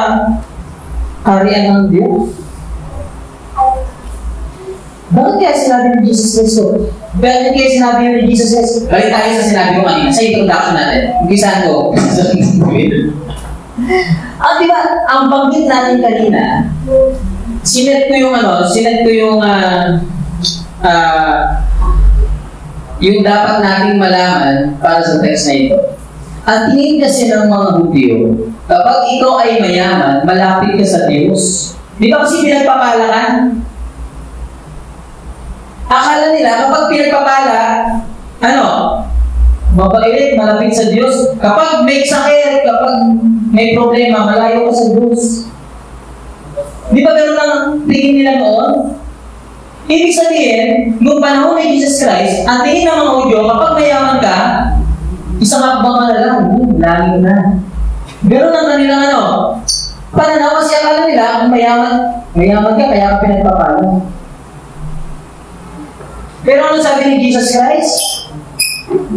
karyan ng Diyos. Bakit kaya sinabi ni Jesus Cristo? Bakit kaya sinabi ni Jesus Cristo? Balik tayo sa sinabi ko kanina, sa introduction natin. Umpisahan ko. Diba, ang banggit natin kanina, sinet ko yung yung dapat nating malaman para sa text na ito. Ang tingin kasi ng mga Hudyo, kapag ikaw ay mayaman, malapit ka sa Diyos. Di ba kasi pinagpapala ka? Akala nila, kapag pinagpapala, mabait, malapit sa Diyos. Kapag may sakit, kapag may problema, malayo ka sa Diyos. Di ba gano'n ang tingin nila noon? Ibig sabihin, nung panahon ni Jesus Christ, ang tingin ng mga Hudyo, kapag mayaman ka, isang akbang ka na lang, lagi na. Gano'n ang kanilang pananaw, kasi akala nila, kung mayaman ka, kaya ka pinagpapala. Pero ano sabi ni Jesus Christ?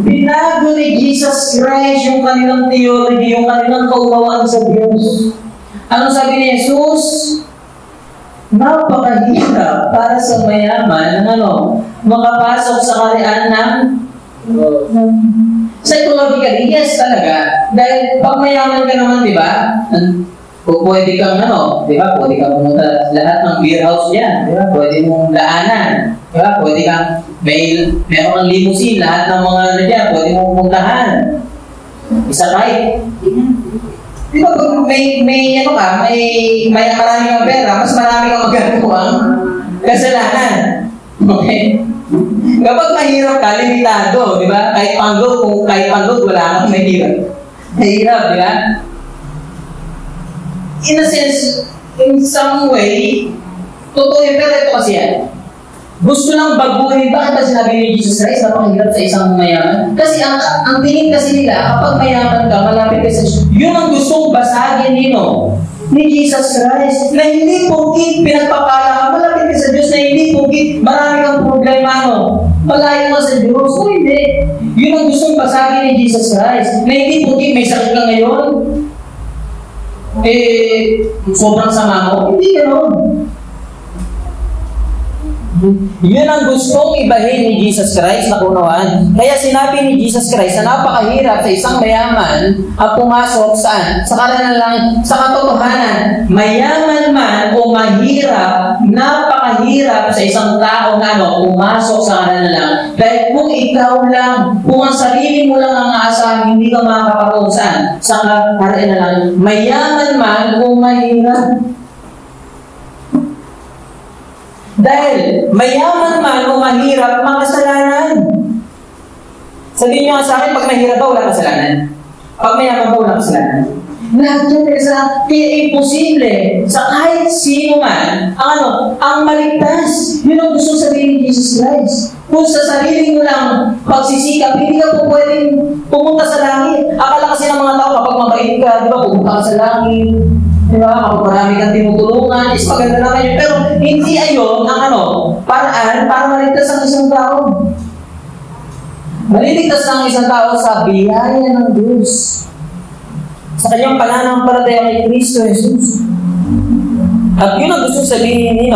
Binago ni Jesus Christ yung kanilang theology, yung kanilang kaugawaan sa Diyos. Ano sabi ni Jesus? Napakahirap para sa mayaman ng makapasok sa kaharian ng psychologically, yes talaga. Dahil pag mayaman ka naman, di ba? Pwede kang di ba? Pwede kang pumunta lahat ng beer house niyan, di ba? Pwede mong daanan, di ba? Pwede kang meron kang limousine, lahat ng mga diyan, pwede mong puntahan. Isakay. Di ba? May marami kang pera, mas marami kang magagawang kasalanan. Okay? Kapag mahirap ka, limitado, di ba? Kahit panggod, wala kang mahirap. Mahirap, di ba? In a sense, in some way, totoo yun, pero ito kasi yan. Gusto lang baguhin. Bakit ba sinabi ni Jesus Christ napakahirap sa isang mayaman? Kasi ang tingin kasi nila, kapag mayaman ka, malapit ka sa Diyos, yun ang gustong basagin ni Jesus Christ. Na hindi pugit, pinagpapala ka, malapit ka sa Diyos, na hindi pugit, marami kang problema, malayo ka sa Diyos. O hindi. Yun ang gustong basagin ni Jesus Christ. Na hindi pugit, may sakit ka ngayon, sobrang sama mo. Hindi gano'n. Yun ang gustong ibahin ni Jesus Christ na kunawaan. Kaya sinabi ni Jesus Christ na napakahirap sa isang mayaman ang pumasok saan? Sa katotohanan. Mayaman man o mahirap, napakahirap sa isang tao na pumasok sa kanan lang. Dahil kung ikaw lang, kung ang sarili mo lang ang aasahan, hindi ka makakapagod saan? Sa kanan lang. Mayaman man o mahirap. Dahil mayaman man o mahirap, makasalanan. Sabihin nyo nga sa akin, pag mahirap ba, wala kasalanan? Pag mayaman ba, wala kasalanan? Lahat yan kaya imposible sa kahit sino man ang maligtas. Yun ang gusto sabihin ni Jesus Christ. Kung sa sarili mo lang pagsisikap, hindi ka po pwedeng pumunta sa langit. Akala kasi ng mga tao, kapag mabait ka, di ba, pumunta ka sa langit. Diba? Kapag marami kang tinutulungan, is maganda naman yun. Pero hindi ayon ang paraan para maligtas ang isang tao. Maliligtas ang isang tao sa biyaya ng Diyos. Sa kanyang pananampalataya kay Kristo Jesus. At yun ang gusto sabihin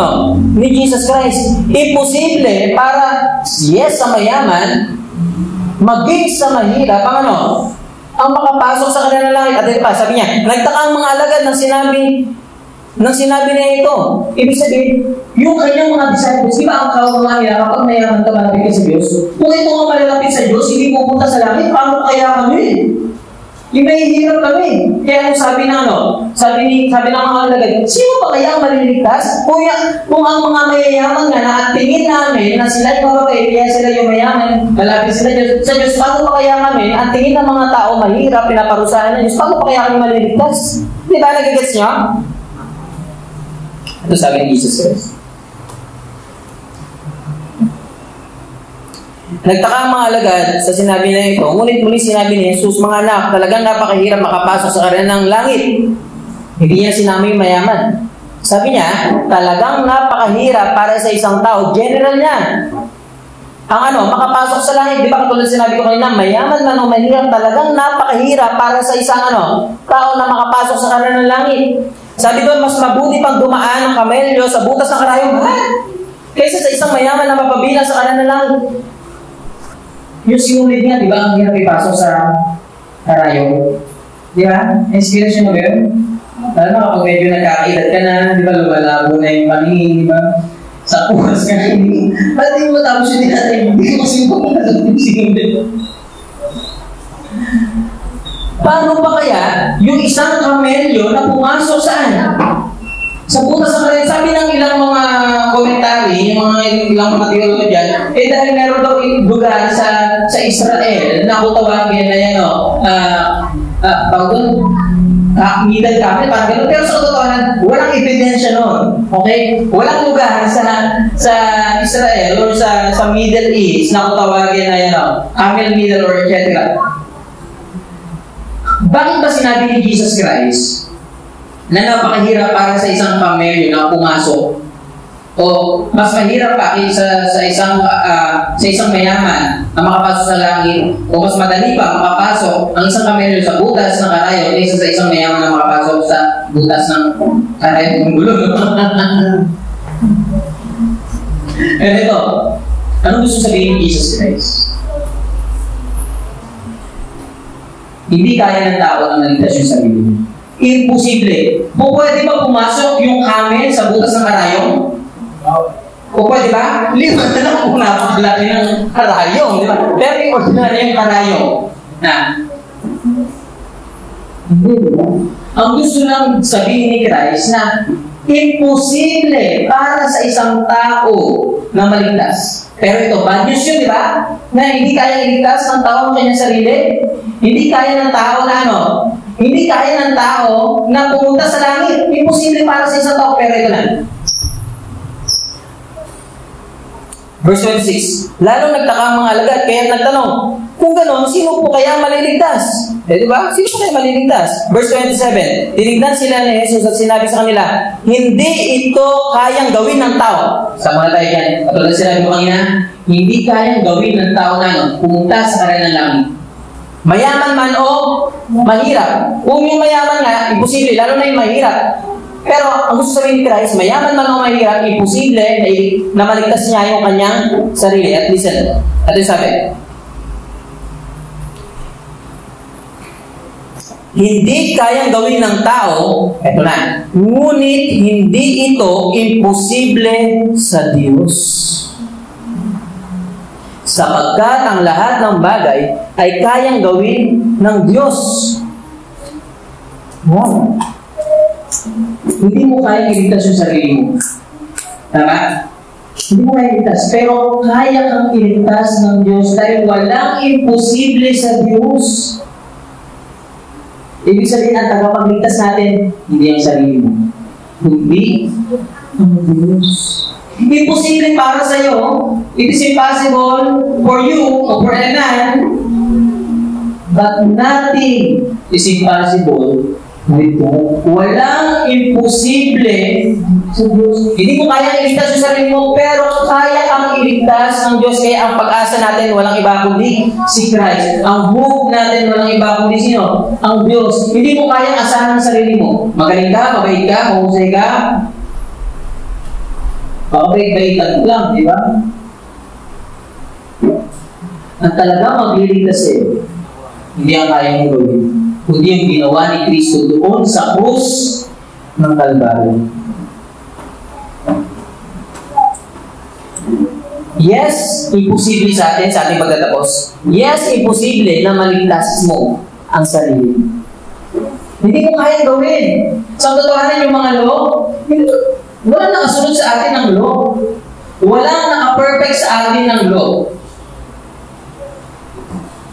ni Jesus Christ. Imposible para, yes, sa mayaman, maging sa mahirap, ang makapasok sa kanila langit. At ito pa, sabi niya, nagtaka ang mga alagad ng sinabi niya ito. Ibig sabihin, yung kanyang mga disciples, di ba ang kawawa nila kapag mayaman ka malapit sa Diyos? Kung ito nga malalapit sa Diyos, hindi pupunta sa langit, paano kaya kami? Yung nahihirap kami. Kaya sabi ng sabi ng mga alagad, sino pa kaya ang maliligtas? Kung ang mga mayayaman nga na at tingin namin na sila yung mababay, kaya sila yung mayaman, malapit sila sa Diyos, paano pa kaya kami, ang tingin ng mga tao mahirap, pinaparusahan ng Diyos, paano pa kaya kami maliligtas? Di ba nagigets niyo? Ito sabi ni Jesus Christ. Nagtaka ang mga alagad sa sinabi na ito. Ngunit muli sinabi ni Jesus, mga anak, talagang napakahirap makapasok sa kaharian ng langit. Hindi niya sinaming mayaman. Sabi niya, talagang napakahirap para sa isang tao. General niya. Ang makapasok sa langit. Di ba katulad sinabi ko kanina, mayaman man o mahirap, talagang napakahirap para sa isang tao na makapasok sa kaharian ng langit. Sabi doon, mas mabuti pang dumaan ng kamelyo sa butas ng karayong kaysa sa isang mayaman na mapabilang sa kaharian ng langit. Yung sinulid niya, di ba, ang hirap ipasok sa karayong? Di ba? Inspiration mo ba yun? Lalo na kapag medyo nagkakaedad ka na, di ba, lumalabo na yung paningin, di ba? Sa oras ka hindi. Ba't di mo tapos yung tinatay? Hindi ko kasi mo paano pa kaya yung isang kamelyo na pumasok saan? Sa butas ng kamelyo. Sabi ng ilang mga komentary, yung mga ilang mga teologo dyan, dahil meron daw lugar sa Israel na kutawagin na yan, middle camel, parang gano'n. Pero sa katotohanan, walang ebidensya nun. Okay? Walang lugar sa Israel or sa Middle East na kutawagin na yan, camel middle or etc. Bakit ba sinabi ni Jesus Christ na napakahirap para sa isang kamelyo na pumasok? O mas mahirap pa kaysa sa isang mayaman na makapasok sa langit? O mas madali pa makapasok ang isang kamelyo sa butas ng karayo kaysa sa isang mayaman na makapasok sa butas ng karayo ng gulo? Ito, anong gusto sabihin ni Jesus Christ? Hindi kaya ng tao na maligtas yung sarili. Imposible. Kung pwede ba pumasok yung camel sa butas ng karayong? O pwede ba? Liwan na lang kung napakalaki ng karayong. Di ba? Pero yung ordinary yung karayong. Hindi ba? Ang gusto lang sabihin ni Christ na imposible para sa isang tao na maligtas. Pero ito, bad news yun, di ba? Na hindi kaya iligtas ng tao ang kanyang sarili. Hindi kaya ng tao na hindi kaya ng tao na pumunta sa langit. Imposible para sa isang tao. Pero ito na. Verse 26, lalong nagtaka ang mga alagad, kaya nagtanong, kung gano'n, sino po kaya maliligtas? Di ba? Sino po kaya maliligtas? Verse 27, tinignan sila ni Jesus at sinabi sa kanila, hindi ito kayang gawin ng tao. Sama na tayo yan. Katulad na sinabi mo kanina, hindi kayang gawin ng tao na pumunta sa karayong ng langit. Mayaman man o mahirap. Kung yung mayaman nga, imposible, lalo na yung mahirap. Pero ang gusto sabihin ni Christ, mayaman man o mahirap, imposible na maligtas niya yung kanyang sarili. At listen, at yung sabi, hindi kayang gawin ng tao, eto na, ngunit hindi ito imposible sa Diyos. Sapagkat ang lahat ng bagay ay kayang gawin ng Diyos. Wow! Hindi mo kaya iligtas yung sarili mo. Tama? Hindi mo kaya iligtas. Pero kaya kang iligtas ng Diyos dahil walang imposible sa Diyos. Ibig sabihin, ang tagapagligtas natin, hindi ang sarili mo. Hindi ang Diyos. Imposible para sa iyo. It is impossible for you or for a man, but nothing is impossible with God. Walang imposible sa Diyos. Hindi mo kaya iligtas yung sarili mo, pero kaya kang iligtas ng Diyos. Kaya ang pag-asa natin, walang iba kundi si Christ. Ang hope natin, walang iba kundi sino? Ang Diyos. Hindi mo kaya asahan ang sarili mo. Magaling ka, mabait ka, mahusay ka. Pabait-baitan lang, di ba? Ang talaga magliligtas sa'yo, hindi ang kaya mo gawin. Kundi yung ginawa ni Kristo doon sa krus ng Kalbaryo. Yes, imposible sa ating pagtatapos. Yes, imposible na maligtas mo ang sarili. Hindi mo kaya gawin. Sa totohanan yung mga law, walang nakasunod sa atin ng law. Walang naka-perfect sa atin ng law.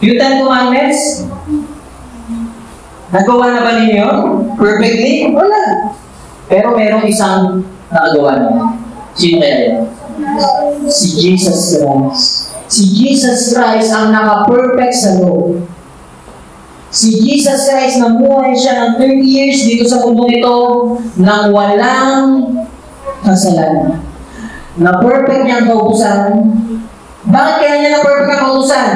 Yung 10 Commandments, nagawa na ba ninyo perfectly? Wala. Pero merong isang nakagawa na. Sino kaya yan? Si Jesus Christ. Si Jesus Christ ang naka-perfect sa law. Si Jesus Christ namuhay siya ng 30 years dito sa mundo ito nang walang kasalanan. Na perfect niyang kautusan. Bakit kaya niya na perfect ang kautusan?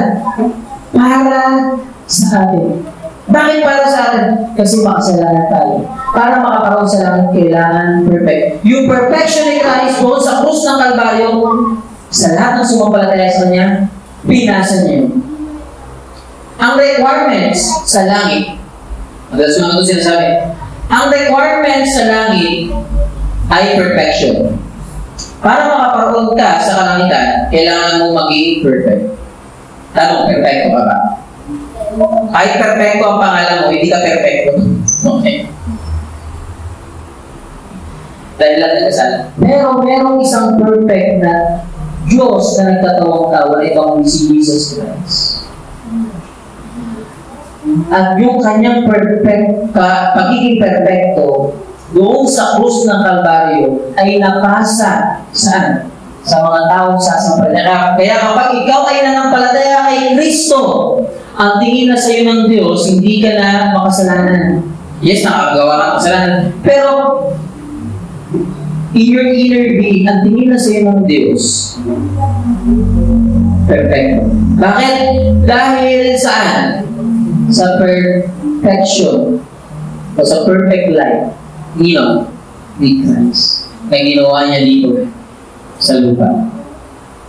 Para sa atin. Bakit para sa atin? Kasi makasalanan tayo. Para makaparoon sa langit, kailangan perfect. Yung perfection ni Christ doon sa krus ng Kalbaryo, sa lahat ng sumampalataya sa Kanya, pinasa niya yun. Ang requirements sa langit, madalas naman ito sinasabi, ang requirements sa langit ay perfection. Para makaparoon ka sa kalangitan, kailangan mo maging perfect. Tanong, perfecto ka ba? Kahit perfecto ang pangalan mo, hindi ka perfecto. Okay. Dahil lang nagkasal. Pero merong isang perfect na Diyos na nagtatawang tao na ibang si Jesus Christ. At yung kanyang pagiging perfecto doon sa krus ng Kalbaryo ay napasa saan? Sa mga taong sasampalataya. Kaya kapag ikaw ay nanampalataya kay Kristo, ang tingin na sa iyo ng Diyos, hindi ka na makasalanan. Yes, nakagawa ka ng kasalanan. Pero in your inner being, ang tingin na sa iyo ng Diyos, perfecto. Bakit? Dahil saan? Sa perfection o sa perfect life ni Christ na ginawa niya dito sa lupa.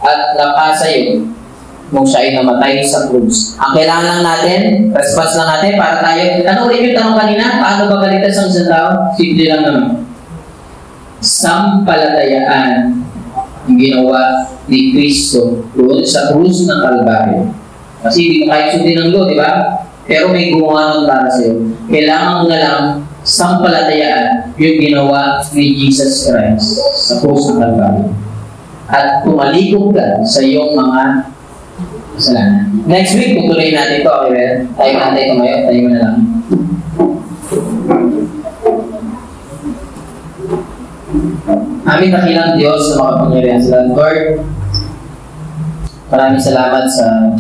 At napasa yun nung siya ay namatay sa krus. Ang kailangan lang natin, response lang natin para tayo. Ano ulit yung tanong kanina? Paano ba kaligtas ang isang tao? Simple lang naman. Sampalatayaan yung ginawa ni Kristo doon sa krus ng Kalbaryo. Kasi hindi mo kahit sundin ng Lord, di ba? Pero may gumawa nun para sa'yo. Kailangan mo na lang sampalatayaan yung ginawa ni Jesus Christ sa krus ng Kalbaryo. At tumalikod ka sa iyong mga kasalanan. Next week, tutuloy natin ito. Okay, tayo natin tumayo. Tayo na lang. Aming dakilang Diyos na makapangyarihan sa Lord. Maraming salamat sa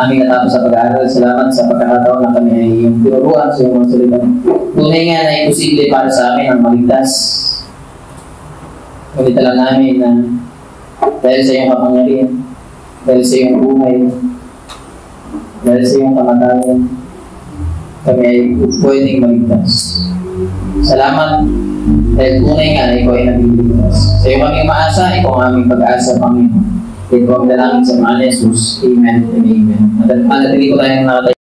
aming natapos sa pag-aaral. Salamat sa pagkakataon na kami ay yung tinuruan sa iyong mga salita. Tunay nga na imposible para sa amin ang maligtas. Ngunit alam namin na dahil sa iyong kapangyarihan, dahil sa iyong buhay, dahil sa iyong kamatayan, kami ay pwedeng maligtas. Salamat dahil tunay nga na ikaw ay nabiligtas. Sa iyong aming maasa, ikaw ang aming pag-asa, Panginoon. Ito ang dalangin sa mga Jesus. Amen and amen. Manatili ko tayong nakatayo.